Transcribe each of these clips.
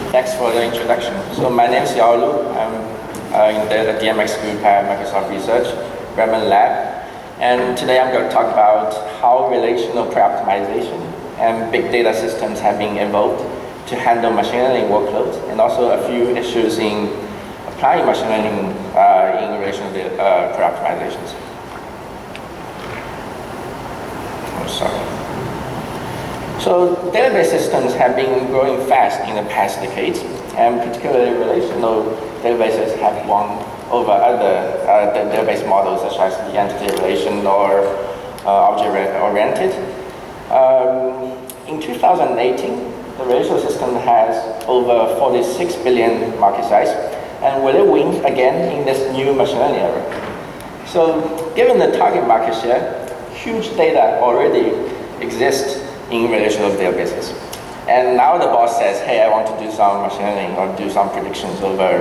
Thanks for the introduction. So my name is Yao Lu. I'm in the DMX group at Microsoft Research, Relational Lab. And today I'm going to talk about how relational pre-optimization and big data systems have been evolved to handle machine learning workloads, and also a few issues in applying machine learning in relational pre-optimizations. So database systems have been growing fast in the past decades, and particularly relational databases have won over other database models such as the entity relation or object-oriented. In 2018, the relational system has over 46 billion market size, and will it win again in this new machine learning era? So given the target market share, huge data already exists in relational databases. And now the boss says, hey, I want to do some machine learning or do some predictions over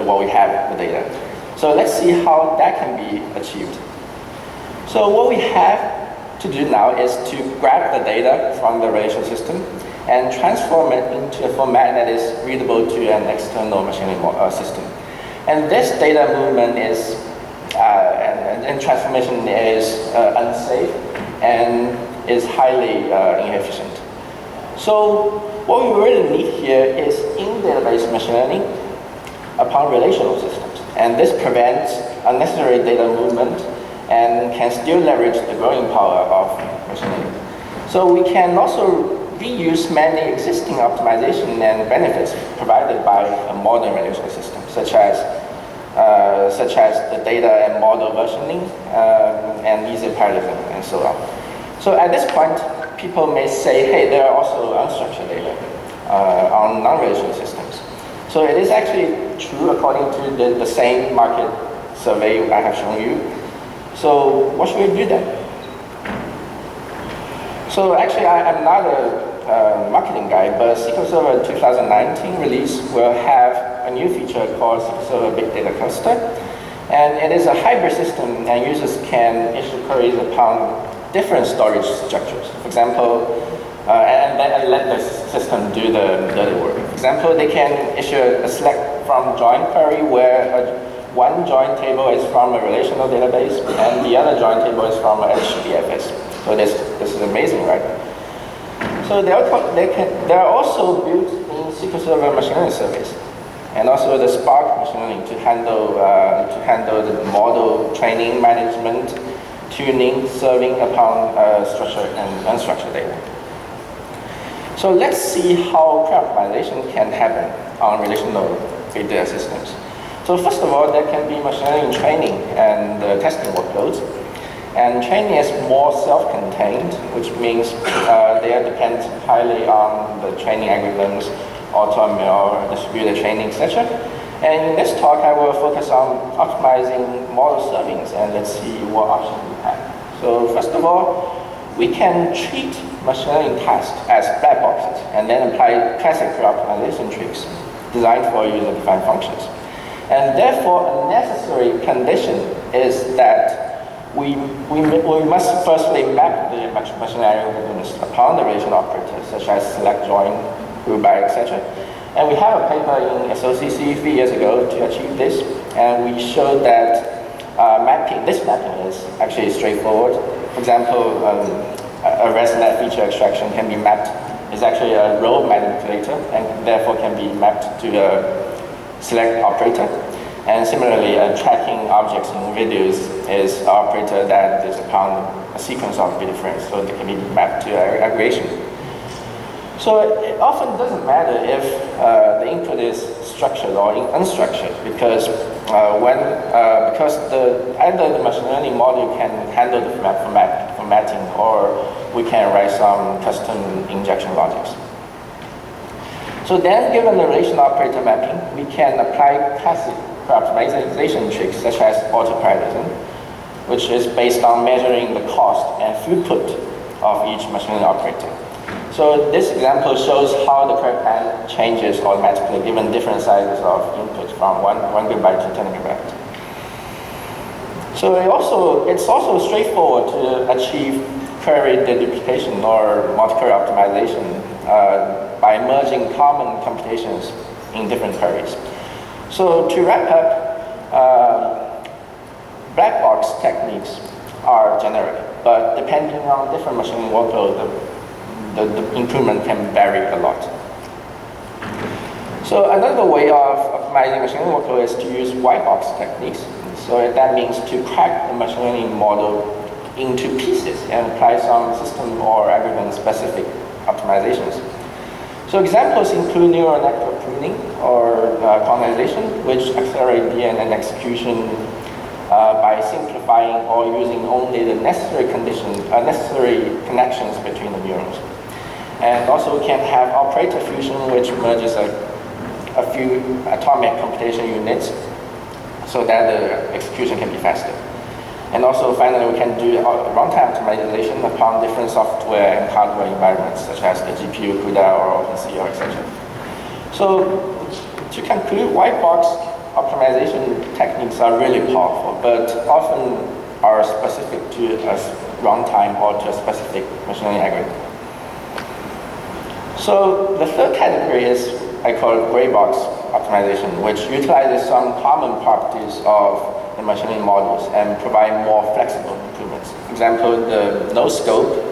what we have, the data. So let's see how that can be achieved. So what we have to do now is to grab the data from the relational system and transform it into a format that is readable to an external machine learning system. And this data movement is, and transformation is unsafe and is highly inefficient. So what we really need here is in-database machine learning upon relational systems. And this prevents unnecessary data movement and can still leverage the growing power of machine learning. So we can also reuse many existing optimization and benefits provided by a modern relational system, such as the data and model versioning and easy parallelism and so on. So at this point, people may say, hey, there are also unstructured data on non-relational systems. So it is actually true according to the same market survey I have shown you. So what should we do then? So actually, I'm not a marketing guy, but SQL Server 2019 release will have a new feature called SQL Server Big Data Cluster. And it is a hybrid system, and users can issue queries upon different storage structures. For example, and then let the system do the dirty work. For example, they can issue a select from join query where one join table is from a relational database and the other join table is from a HDFS. So this is amazing, right? So they are also built in SQL Server machine learning service, and also the Spark machine learning to handle the model training, management, tuning, serving upon structured and unstructured data. So let's see how pre-optimization can happen on relational big data systems. So first of all, there can be machine learning training and testing workloads. And training is more self-contained, which means they depend highly on the training algorithms, auto-ML, distributed training, etc. And in this talk, I will focus on optimizing model servings, and let's see what options we have. So first of all, we can treat machine learning tasks as black boxes, and then apply classic pre-optimization tricks designed for user-defined functions. And therefore, a necessary condition is that we must firstly map the machine learning algorithms upon the relational operators, such as select, join, group by, etc. And we have a paper in SOCC 3 years ago to achieve this, and we showed that this mapping is actually straightforward. For example, a ResNet feature extraction can be mapped, is actually a row manipulator, and therefore can be mapped to a select operator. And similarly, tracking objects in videos is an operator that is upon a sequence of bit frames, so they can be mapped to aggregation. So it often doesn't matter if the input is structured or unstructured, because either the machine learning module can handle the formatting, or we can write some custom injection logics. So then, given the relational operator mapping, we can apply classic optimization tricks such as auto-parallelism, which is based on measuring the cost and throughput of each machine learning operator. So this example shows how the query plan changes automatically given different sizes of input from 1 gigabyte to 10 gigabyte. So it's also straightforward to achieve query deduplication or multi-query optimization by merging common computations in different queries. So to wrap up, black box techniques are generic, but depending on different machine workload, the improvement can vary a lot. So another way of optimizing machine learning workload is to use white box techniques. So that means to crack the machine learning model into pieces and apply some system or algorithm specific optimizations. So examples include neural network pruning or quantization, which accelerate DNN execution by simplifying or using only the necessary connections between the neurons. And also we can have operator fusion, which merges a few atomic computation units so that the execution can be faster. And also finally we can do runtime optimization upon different software and hardware environments such as the GPU, CUDA, or OpenCL, etc. So to conclude, white box optimization techniques are really powerful, but often are specific to a runtime or to a specific machine learning algorithm. So the third category is, I call it gray box optimization, which utilizes some common properties of the machine learning models and provide more flexible improvements. For example, the no scope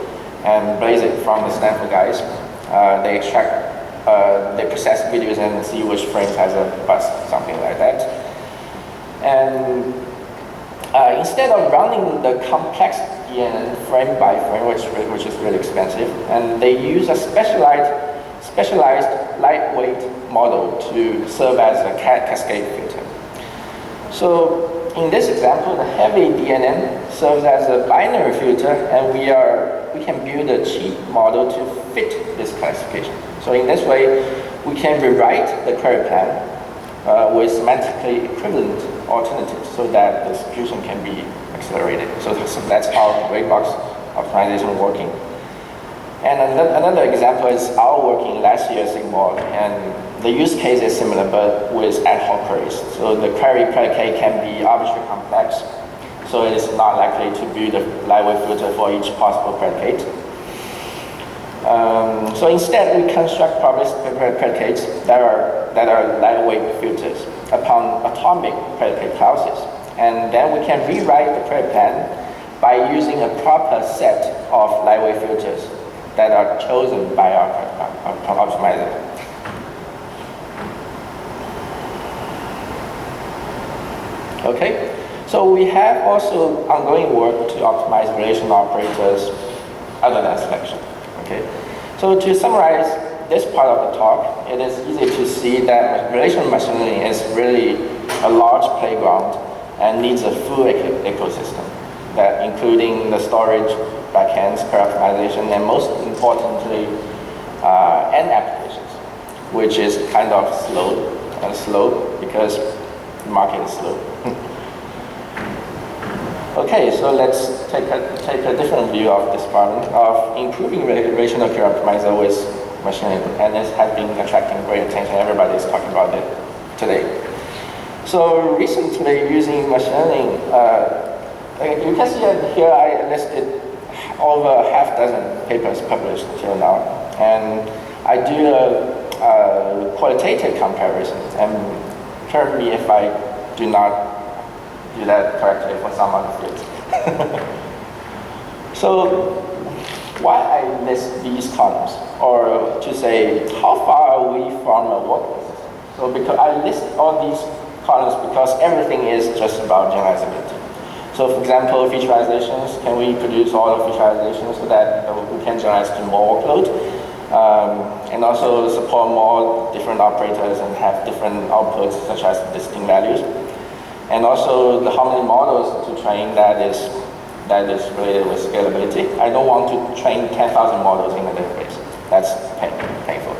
and Blazik from the Stanford guys, they extract, they process videos and see which frames has a bus, something like that. And instead of running the complex DNN frame by frame, which is really expensive, and they use a specialized lightweight model to serve as a cascade filter. So in this example, the heavy DNN serves as a binary filter, and we can build a cheap model to fit this classification. So in this way, we can rewrite the query plan with semantically equivalent alternatives so that the execution can be accelerated. So that's how gray box optimization is working. And another example is our work in last year's SIGMOD, and the use case is similar but with ad hoc queries. So the query predicate can be arbitrarily complex, so it is not likely to build a lightweight filter for each possible predicate. So instead, we construct probabilistic predicates that are lightweight filters upon atomic predicate classes, and then we can rewrite the query plan by using a proper set of lightweight filters that are chosen by our optimizer. Okay, so we have also ongoing work to optimize relational operators other than selection. Okay, so to summarize this part of the talk, it is easy to see that relational machine learning is really a large playground and needs a full ecosystem, that including the storage, backends, query optimization, and most importantly, end applications, which is kind of slow because the market is slow. Okay, so let's take a different view of this problem of improving relational query optimizer with machine learning, and this has been attracting great attention. Everybody is talking about it today. So recently, using machine learning, you can see here I listed over half dozen papers published till now, and I do a qualitative comparison, and correct me if I do not do that correctly for some other fields. So why I list these columns, or to say how far are we from a workload system? So because I list all these columns because everything is just about generalizability. So for example, featureizations, can we produce all the featureizations so that we can generalize to more workload? And also support more different operators and have different outputs such as distinct values. And also how many models to train, that is related with scalability. I don't want to train 10,000 models in a database. That's painful.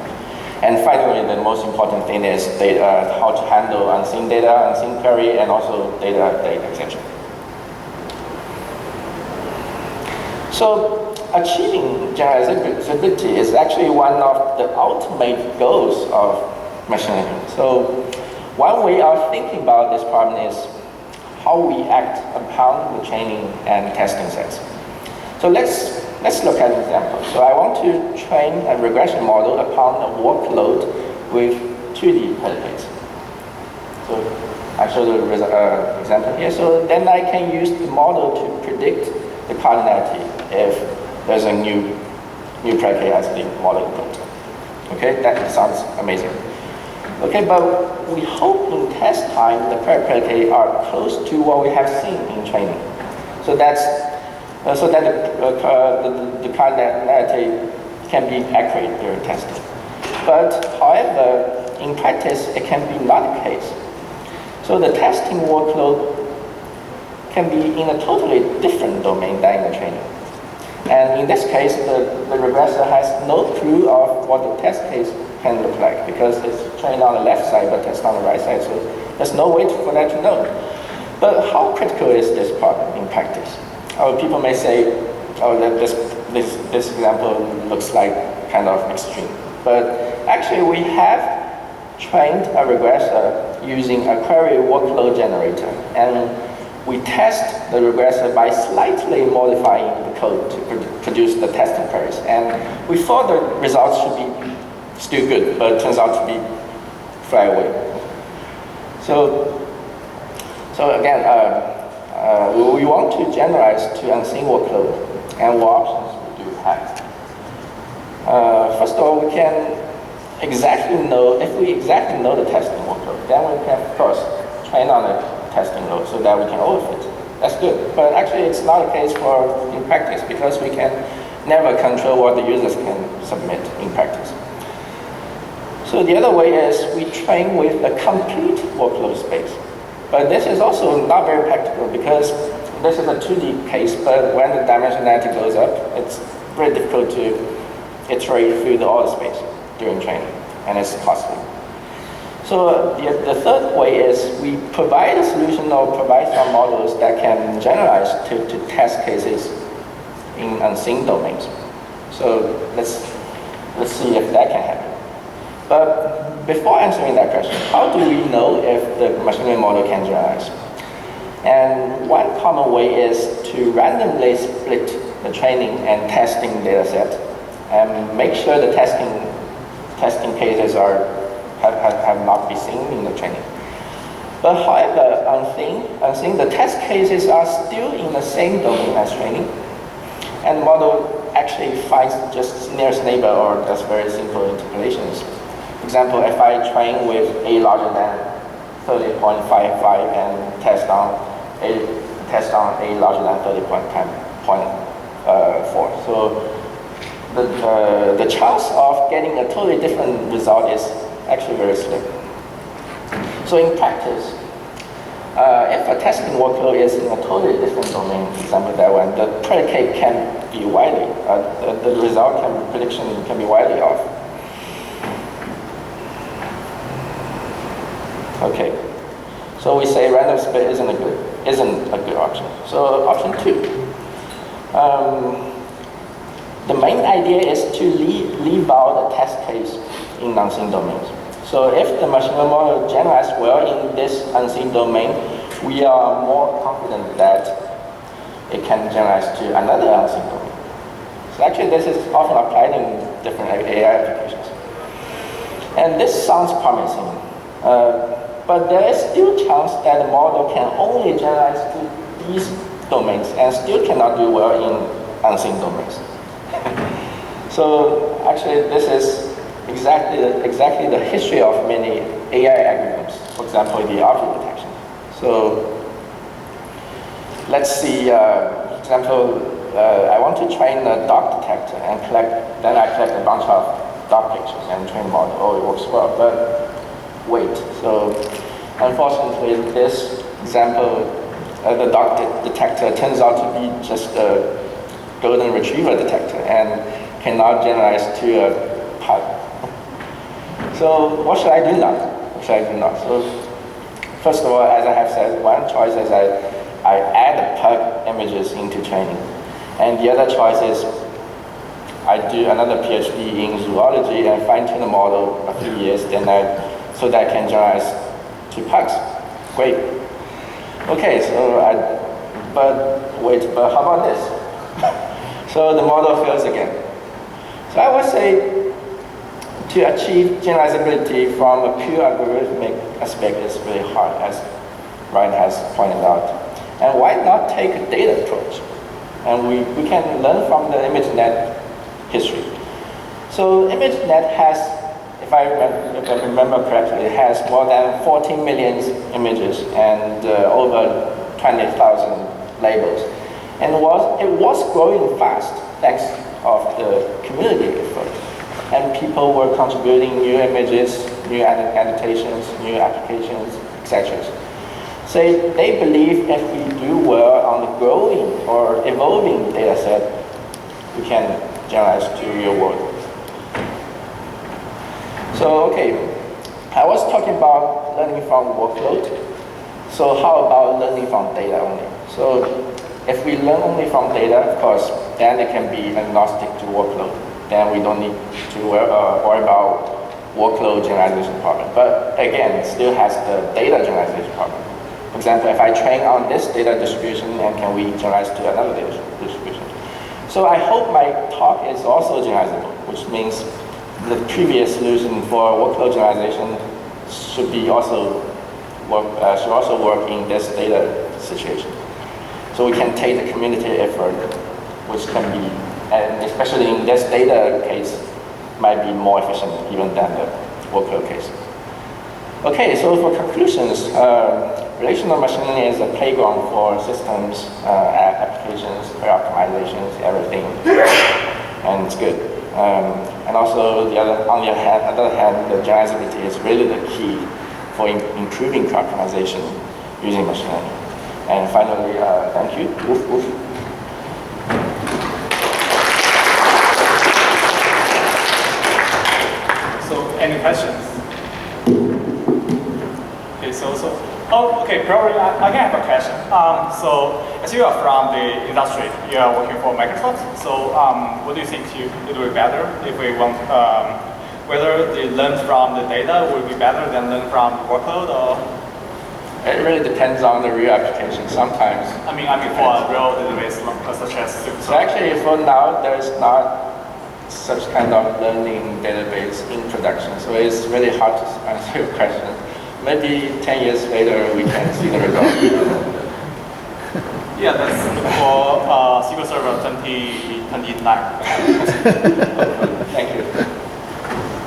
And finally, the most important thing is data, how to handle unseen data, unseen query, and also data etc. So achieving generalizability is actually one of the ultimate goals of machine learning. So one way of thinking about this problem is how we act upon the training and testing sets. So let's let's look at an example. So I want to train a regression model upon a workload with 2D predicates. So I show the example here. So then I can use the model to predict the cardinality if there's a new predicate as the model input. Okay, that sounds amazing. Okay, but we hope in test time the predicates are close to what we have seen in training. So that the cardinality can be accurate during testing. But however, in practice, it can be not the case. So the testing workload can be in a totally different domain than in the training. And in this case, the regressor has no clue of what the test case can look like because it's trained on the left side but tested on the right side, so there's no way for that to know. But how critical is this problem in practice? People may say, oh, this example looks like kind of extreme. But actually, we have trained a regressor using a query workload generator. And we test the regressor by slightly modifying the code to produce the testing queries. And we thought the results should be still good, but it turns out to be fly away. So again, we want to generalize to unseen workload, and what options we do have. First of all, we can exactly know, if we exactly know the testing workload, then we can, of course, train on a testing load so that we can overfit. That's good. But actually, it's not the case in practice because we can never control what the users can submit in practice. So the other way is we train with a complete workload space. But this is also not very practical because this is a 2D case, but when the dimensionality goes up, it's very difficult to iterate through all the space during training, and it's costly. So the third way is we provide a solution or provide some models that can generalize to test cases in unseen domains. So let's see if that can happen. But before answering that question, how do we know if the machine learning model can generalize? And one common way is to randomly split the training and testing data set and make sure the testing cases have not been seen in the training. But however, unseen, the test cases are still in the same domain as training, and the model actually finds just nearest neighbor or does very simple interpolations. For example, if I train with a larger than 30.55 and test on a larger than 30.4. So the chance of getting a totally different result is actually very slim. So in practice, if a testing workload is in a totally different domain, for example that one, the predicate can be widely, the result prediction can be widely off. Okay, so we say random split isn't a good option. So option 2. The main idea is to leave out a test case in unseen domains. So if the machine learning model generalizes well in this unseen domain, we are more confident that it can generalize to another unseen domain. So actually this is often applied in different AI applications. And this sounds promising. But there is still a chance that the model can only generalize to these domains and still cannot do well in unseen domains. So actually, this is exactly the history of many AI algorithms. For example, the object detection. So let's see. For example, I want to train a dog detector and then I collect a bunch of dog pictures and train model. Oh, it works well, but wait. So unfortunately, this example, the dog detector turns out to be just a golden retriever detector and cannot generalize to a pug. So what should I do now? So first of all, as I have said, one choice is I add pug images into training. And the other choice is I do another PhD in zoology and fine-tune the model a few years, so that I can generalize to pugs. Great. Okay, but how about this? So the model fails again. So I would say to achieve generalizability from a pure algorithmic aspect is really hard, as Ryan has pointed out. And why not take a data approach? And we can learn from the ImageNet history. So ImageNet has, if I remember correctly, it has more than 14 million images and over 20,000 labels. And it was growing fast thanks of the community effort. And people were contributing new images, new annotations, new applications, etc. So they believe if we do well on the growing or evolving data set, we can generalize to real world. So, okay, I was talking about learning from workload. So how about learning from data only? So if we learn only from data, of course, then it can be agnostic to workload. Then we don't need to worry about workload generalization problem. But again, it still has the data generalization problem. For example, if I train on this data distribution, and can we generalize to another data distribution? So I hope my talk is also generalizable, which means the previous solution for workload generalization should also work in this data situation. So we can take the community effort, which can be, and especially in this data case, might be more efficient even than the workload case. Okay, so for conclusions, relational machine learning is a playground for systems, applications, optimizations, everything, and it's good. And also, on the other hand, the generalizability is really the key for improving optimization using machine learning. And finally, thank you. Woof, woof. So, any questions? Okay, okay, probably I can have a question. So, as you are from the industry, you are working for Microsoft. So, what do you think it would be better if we want, whether the learn from the data would be better than learn from the workload, or? It really depends on the real application. Sometimes. I mean for a real database such as. So actually, for now, there's not such kind of learning database in production. So it's really hard to answer your question. Maybe 10 years later, we can see the result. Yeah, that's for SQL Server 2029. Thank you.